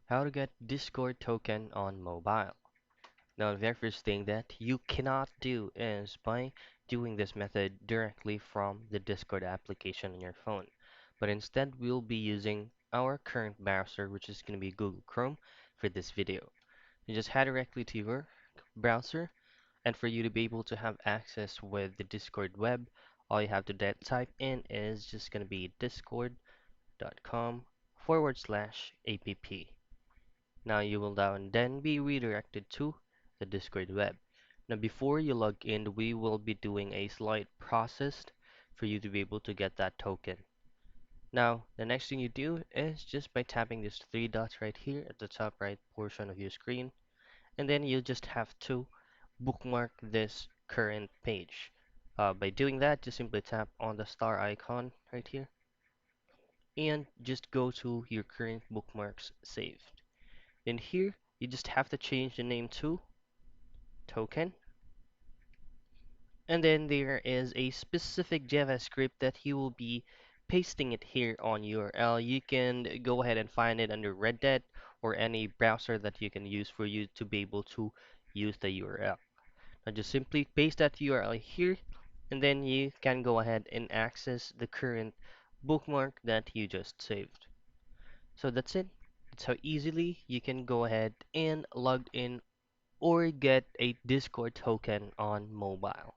How to get Discord token on mobile. Now, the very first thing that you cannot do is by doing this method directly from the Discord application on your phone. But instead, we'll be using our current browser, which is going to be Google Chrome, for this video. You just head directly to your browser, and for you to be able to have access with the Discord web, all you have to type in is just going to be discord.com/app. Now you will then be redirected to the Discord web. Now before you log in, we will be doing a slight process for you to be able to get that token. Now the next thing you do is just by tapping these three dots right here at the top right portion of your screen, and then you just have to bookmark this current page. By doing that, just simply tap on the star icon right here and just go to your current bookmarks saved. In here, you just have to change the name to token, and then there is a specific JavaScript that you will be pasting it here on URL. You can go ahead and find it under Reddit or any browser that you can use for you to be able to use the URL. Now just simply paste that URL here, and then you can go ahead and access the current bookmark that you just saved. So that's it. That's how easily you can go ahead and log in or get a Discord token on mobile.